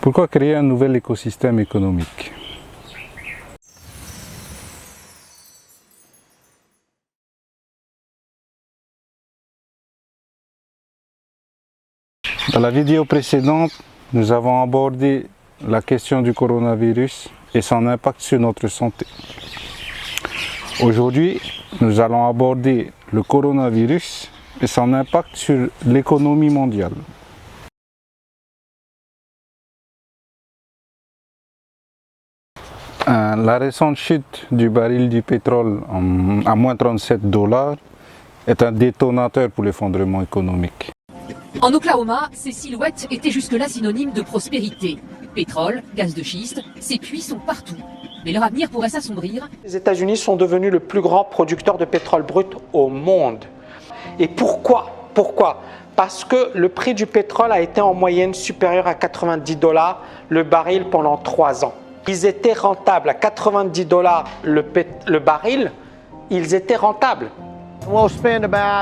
Pourquoi créer un nouvel écosystème économique? Dans la vidéo précédente, nous avons abordé la question du coronavirus et son impact sur notre santé. Aujourd'hui, nous allons aborder le coronavirus et son impact sur l'économie mondiale. La récente chute du baril du pétrole à moins 37 $ est un détonateur pour l'effondrement économique. En Oklahoma, ces silhouettes étaient jusque-là synonymes de prospérité. Pétrole, gaz de schiste, ces puits sont partout. Mais leur avenir pourrait s'assombrir. Les États-Unis sont devenus le plus grand producteur de pétrole brut au monde. Et pourquoi? Parce que le prix du pétrole a été en moyenne supérieur à 90 $ le baril pendant 3 ans. Ils étaient rentables à 90 $ le baril, ils étaient rentables.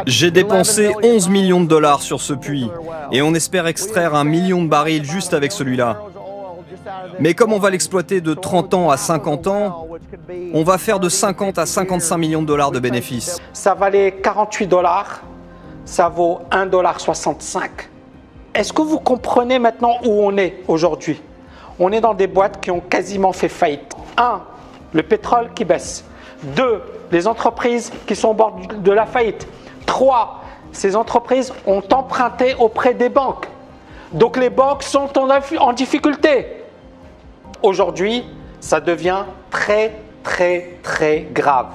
J'ai dépensé 11 millions de dollars sur ce puits et on espère extraire 1 million de barils juste avec celui-là. Mais comme on va l'exploiter de 30 ans à 50 ans, on va faire de 50 à 55 millions de dollars de bénéfices. Ça valait 48 $, ça vaut 1,65 $. Est-ce que vous comprenez maintenant où on est aujourd'hui? On est dans des boîtes qui ont quasiment fait faillite. 1. Le pétrole qui baisse. 2. Les entreprises qui sont au bord de la faillite. 3. Ces entreprises ont emprunté auprès des banques. Donc les banques sont en difficulté. Aujourd'hui, ça devient très grave.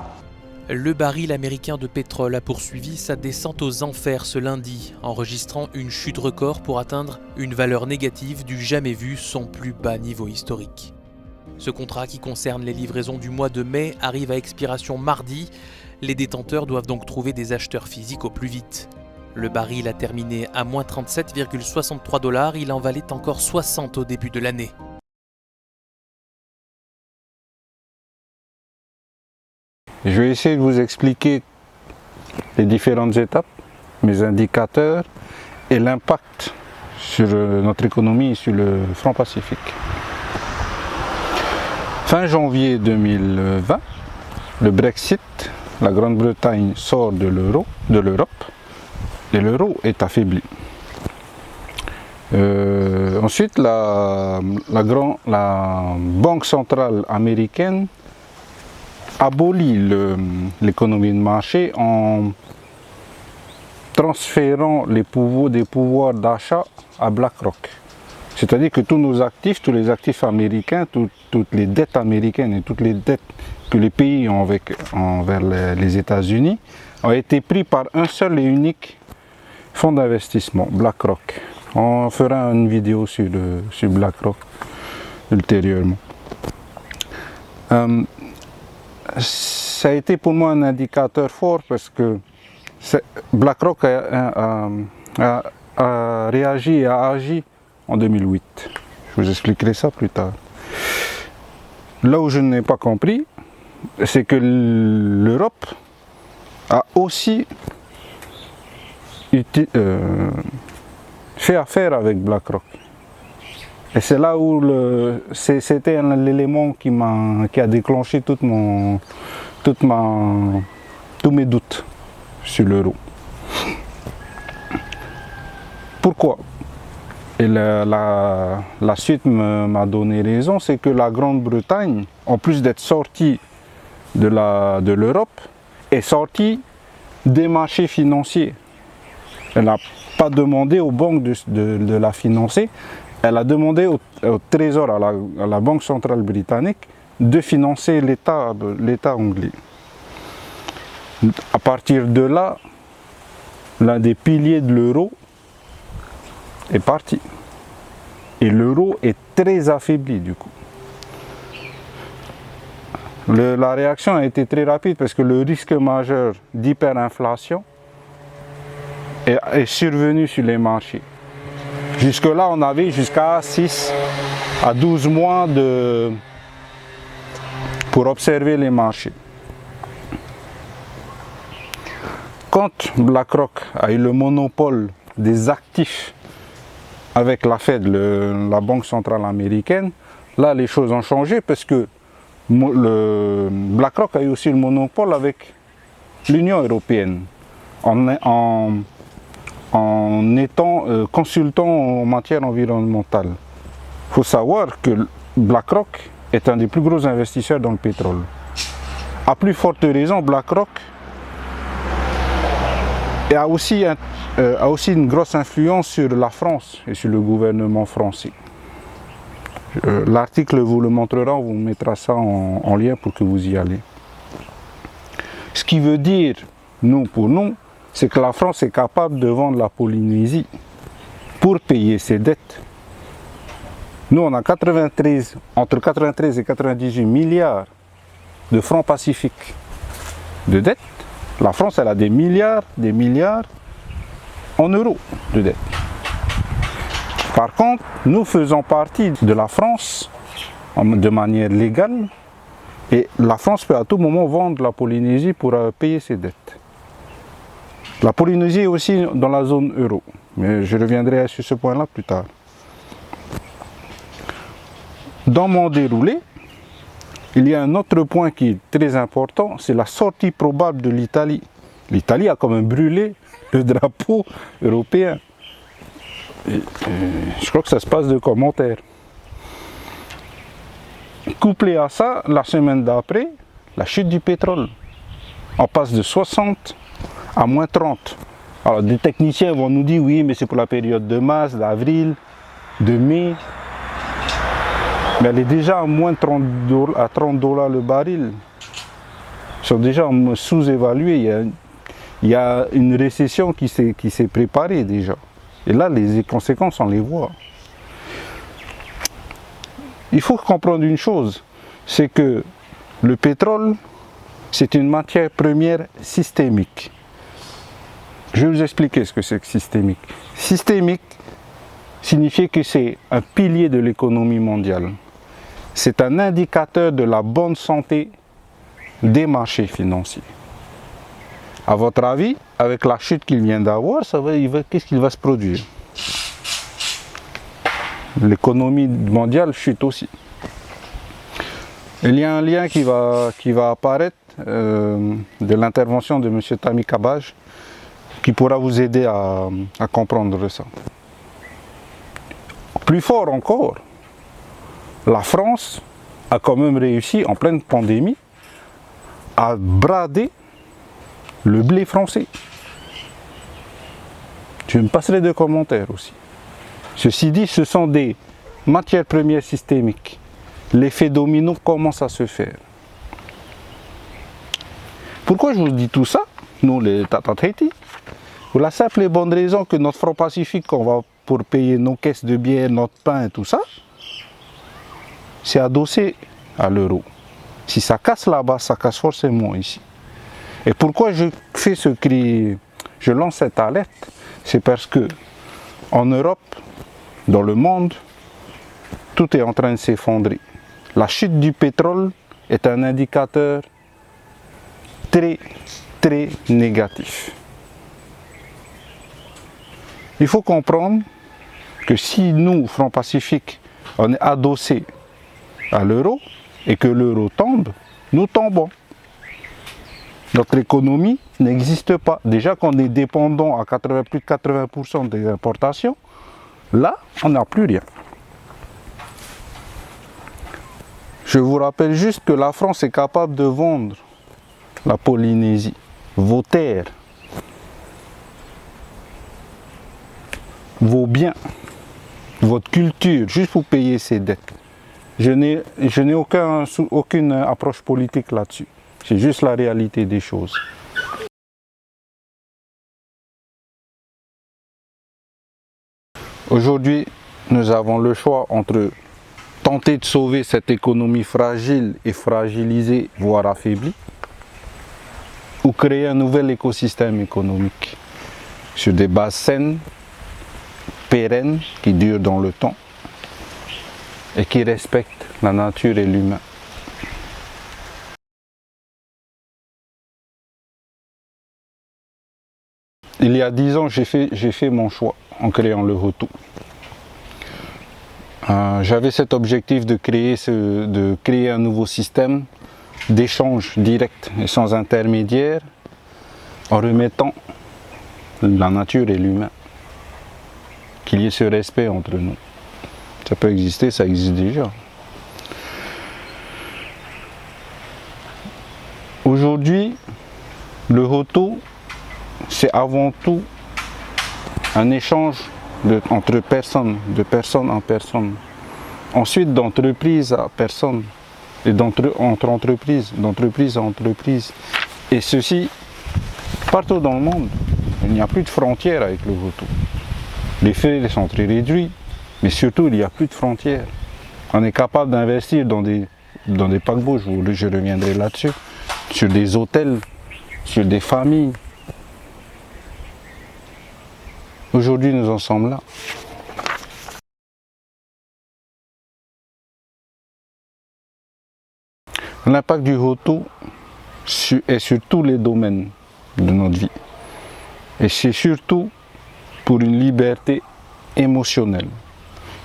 Le baril américain de pétrole a poursuivi sa descente aux enfers ce lundi, enregistrant une chute record pour atteindre une valeur négative du jamais vu, son plus bas niveau historique. Ce contrat qui concerne les livraisons du mois de mai arrive à expiration mardi. Les détenteurs doivent donc trouver des acheteurs physiques au plus vite. Le baril a terminé à moins 37,63 $, il en valait encore 60 au début de l'année. Je vais essayer de vous expliquer les différentes étapes, mes indicateurs et l'impact sur notre économie et sur le franc Pacifique. Fin janvier 2020, le Brexit, la Grande-Bretagne sort de l'Europe et l'euro est affaibli. Ensuite, la Banque centrale américaine abolit l'économie de marché en transférant des pouvoirs d'achat à BlackRock. C'est-à-dire que tous nos actifs, tous les actifs américains, toutes les dettes américaines et toutes les dettes que les pays ont envers les États-Unis ont été pris par un seul et unique fonds d'investissement, BlackRock. On fera une vidéo sur BlackRock ultérieurement. Ça a été pour moi un indicateur fort parce que BlackRock a réagi et a agi en 2008. Je vous expliquerai ça plus tard. Là où je n'ai pas compris, c'est que l'Europe a aussi fait affaire avec BlackRock. Et c'est là où c'était l'élément qui a déclenché tous mes doutes sur l'euro. Pourquoi? Et la suite m'a donné raison, c'est que la Grande-Bretagne, en plus d'être sortie de l'Europe, est sortie des marchés financiers. Elle n'a pas demandé aux banques de la financer. Elle a demandé au Trésor, à la Banque centrale britannique, de financer l'État anglais. À partir de là, l'un des piliers de l'euro est parti. Et l'euro est très affaibli du coup. La réaction a été très rapide parce que le risque majeur d'hyperinflation est survenu sur les marchés. Jusque-là, on avait jusqu'à 6 à 12 mois pour observer les marchés. Quand BlackRock a eu le monopole des actifs avec la Fed, la Banque centrale américaine, là les choses ont changé parce que BlackRock a eu aussi le monopole avec l'Union européenne en étant consultant en matière environnementale. Il faut savoir que BlackRock est un des plus gros investisseurs dans le pétrole. À plus forte raison, BlackRock a aussi une grosse influence sur la France et sur le gouvernement français. L'article vous le montrera, on vous mettra ça en lien pour que vous y allez. Ce qui veut dire, pour nous, c'est que la France est capable de vendre la Polynésie pour payer ses dettes. Nous, on a entre 93 et 98 milliards de francs pacifiques de dettes. La France, elle a des milliards en euros de dettes. Par contre, nous faisons partie de la France de manière légale et la France peut à tout moment vendre la Polynésie pour payer ses dettes. La Polynésie est aussi dans la zone euro, mais je reviendrai sur ce point-là plus tard. Dans mon déroulé, il y a un autre point qui est très important, c'est la sortie probable de l'Italie. L'Italie a quand même brûlé le drapeau européen. Je crois que ça se passe de commentaires. Couplé à ça, la semaine d'après, la chute du pétrole. On passe de 60 à moins 30. Alors des techniciens vont nous dire oui, mais c'est pour la période de mars, d'avril, de mai. Mais elle est déjà à moins de 30 $ le baril. Ils sont déjà sous-évalués. Il y a une récession qui s'est préparée déjà. Et là, les conséquences, on les voit. Il faut comprendre une chose, c'est que le pétrole, c'est une matière première systémique. Je vais vous expliquer ce que c'est que systémique. Systémique signifie que c'est un pilier de l'économie mondiale. C'est un indicateur de la bonne santé des marchés financiers. À votre avis, avec la chute qu'il vient d'avoir, qu'est-ce qu'il va se produire? L'économie mondiale chute aussi. Il y a un lien qui va apparaître de l'intervention de M. Tami Kabaj qui pourra vous aider à comprendre ça. Plus fort encore, la France a quand même réussi en pleine pandémie à brader le blé français. Je me passerai de commentaires aussi. Ceci dit, ce sont des matières premières systémiques. L'effet domino commence à se faire. Pourquoi je vous dis tout ça, nous les Tata Tahiti? Pour la simple et bonne raison que notre franc pacifique qu'on va pour payer nos caisses de bière, notre pain et tout ça, c'est adossé à l'euro. Si ça casse là-bas, ça casse forcément ici. Et pourquoi je fais ce cri, je lance cette alerte, c'est parce que en Europe, dans le monde, tout est en train de s'effondrer. La chute du pétrole est un indicateur très, très négatif. Il faut comprendre que si nous, Front Pacifique, on est adossé à l'euro et que l'euro tombe, nous tombons. Notre économie n'existe pas. Déjà qu'on est dépendant à plus de 80% des importations, là, on n'a plus rien. Je vous rappelle juste que la France est capable de vendre la Polynésie, vos terres, vos biens, votre culture, juste pour payer ses dettes. Je n'ai aucune approche politique là-dessus. C'est juste la réalité des choses. Aujourd'hui, nous avons le choix entre tenter de sauver cette économie fragile et fragilisée, voire affaiblie, ou créer un nouvel écosystème économique sur des bases saines, pérennes, qui durent dans le temps et qui respectent la nature et l'humain. Il y a 10 ans, j'ai fait mon choix en créant le Hotu. J'avais cet objectif de créer un nouveau système d'échange direct et sans intermédiaire en remettant la nature et l'humain. Qu'il y ait ce respect entre nous. Ça peut exister, ça existe déjà. Aujourd'hui, le Hutu, c'est avant tout un échange entre personnes, de personne en personne. Ensuite, d'entreprise à personne, et entre entreprises, d'entreprise à entreprise. Et ceci, partout dans le monde, il n'y a plus de frontières avec le Hutu. Les frais sont très réduits, mais surtout, il n'y a plus de frontières. On est capable d'investir dans des paquebots, je reviendrai là-dessus, sur des hôtels, sur des familles. Aujourd'hui, nous en sommes là. L'impact du Hutu est sur tous les domaines de notre vie. Et c'est surtout pour une liberté émotionnelle,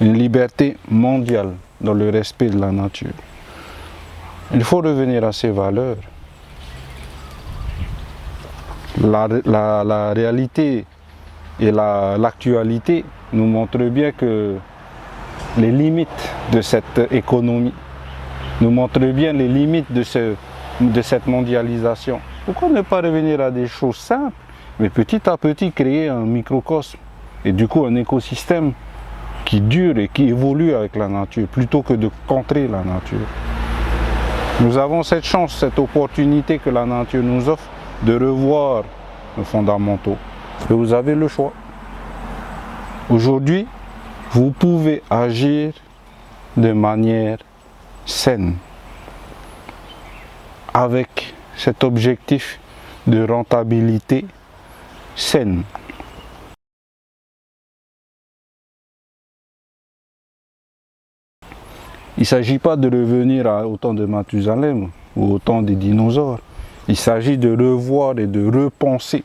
une liberté mondiale dans le respect de la nature. Il faut revenir à ces valeurs. La réalité et l'actualité nous montrent bien que les limites de cette économie, nous montrent bien les limites de cette mondialisation. Pourquoi ne pas revenir à des choses simples, mais petit à petit créer un microcosme et du coup un écosystème qui dure et qui évolue avec la nature, plutôt que de contrer la nature. Nous avons cette chance, cette opportunité que la nature nous offre de revoir nos fondamentaux. Et vous avez le choix. Aujourd'hui, vous pouvez agir de manière saine, avec cet objectif de rentabilité saine. Il ne s'agit pas de revenir au temps de Mathusalem ou au temps des dinosaures. Il s'agit de revoir et de repenser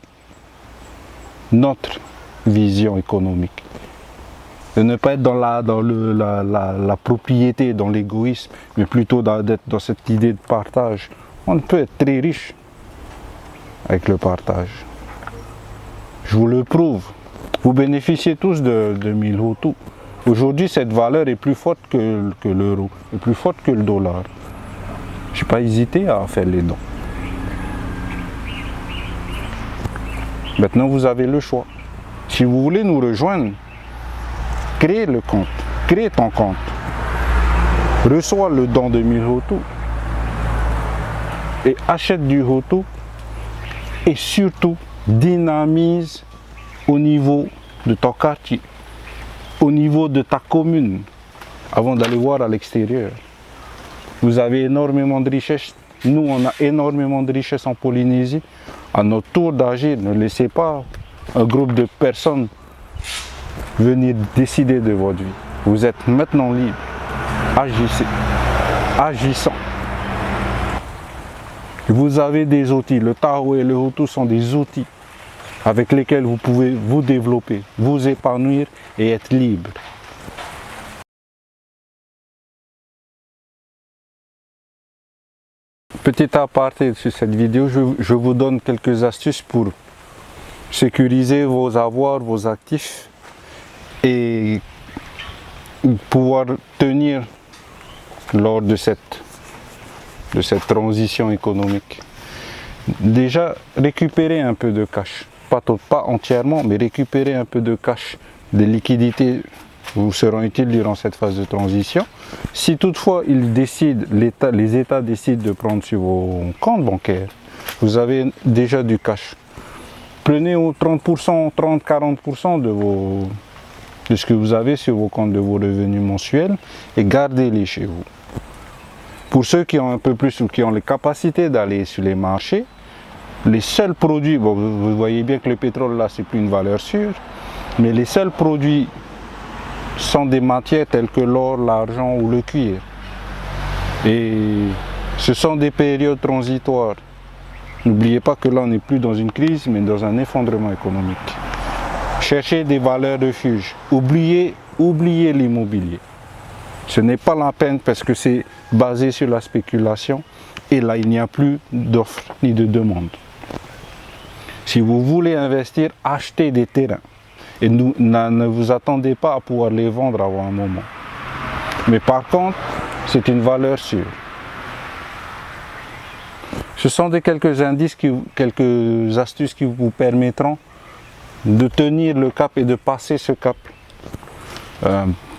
notre vision économique. De ne pas être dans la propriété, dans l'égoïsme, mais plutôt d'être dans cette idée de partage. On peut être très riche avec le partage. Je vous le prouve. Vous bénéficiez tous de 1000 Hutus. Aujourd'hui, cette valeur est plus forte que l'euro, est plus forte que le dollar. Je n'ai pas hésité à faire les dons. Maintenant, vous avez le choix. Si vous voulez nous rejoindre, crée le compte, crée ton compte, reçois le don de 1000 Hutus et achète du Hutu et surtout dynamise au niveau de ton quartier, au niveau de ta commune, avant d'aller voir à l'extérieur. Vous avez énormément de richesses, nous on a énormément de richesses en Polynésie. À notre tour d'agir, ne laissez pas un groupe de personnes venir décider de votre vie. Vous êtes maintenant libre. Agissez. Agissons. Vous avez des outils. Le Tao et le Hutu sont des outils avec lesquels vous pouvez vous développer, vous épanouir et être libre. Petit aparté sur cette vidéo, je vous donne quelques astuces pour sécuriser vos avoirs, vos actifs et pouvoir tenir lors de cette transition économique. Déjà, récupérer un peu de cash, pas entièrement, mais récupérer un peu de cash, des liquidités vous seront utiles durant cette phase de transition. Si toutefois les États décident de prendre sur vos comptes bancaires, vous avez déjà du cash. Prenez au 30%, 30-40% de ce que vous avez sur vos comptes de vos revenus mensuels et gardez-les chez vous. Pour ceux qui ont un peu plus ou qui ont les capacités d'aller sur les marchés, les seuls produits, bon, vous voyez bien que le pétrole là c'est plus une valeur sûre, mais les seuls produits sont des matières telles que l'or, l'argent ou le cuir. Et ce sont des périodes transitoires. N'oubliez pas que là on n'est plus dans une crise mais dans un effondrement économique. Cherchez des valeurs refuges. Oubliez l'immobilier. Ce n'est pas la peine parce que c'est basé sur la spéculation et là il n'y a plus d'offres ni de demande. Si vous voulez investir, achetez des terrains et ne vous attendez pas à pouvoir les vendre avant un moment. Mais par contre, c'est une valeur sûre. Ce sont quelques indices, quelques astuces qui vous permettront de tenir le cap et de passer ce cap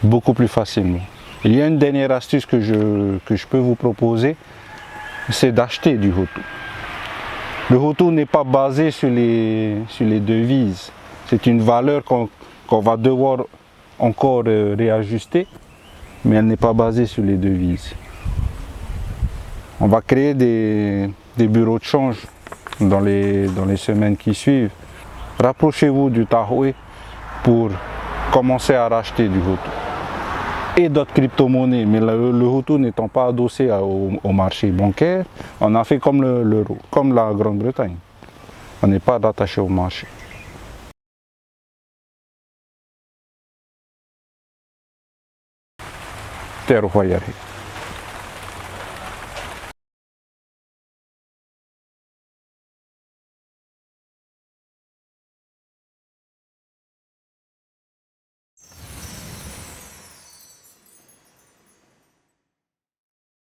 beaucoup plus facilement. Il y a une dernière astuce que je peux vous proposer, c'est d'acheter du Hutu. Le Hutu n'est pas basé sur les devises, c'est une valeur qu'on va devoir encore réajuster, mais elle n'est pas basée sur les devises. On va créer des bureaux de change dans les semaines qui suivent. Rapprochez-vous du Tahoe pour commencer à racheter du Hutu. Et d'autres crypto-monnaies, mais le Hutu n'étant pas adossé au marché bancaire, on a fait comme l'euro, comme la Grande-Bretagne. On n'est pas attaché au marché. Terre royale.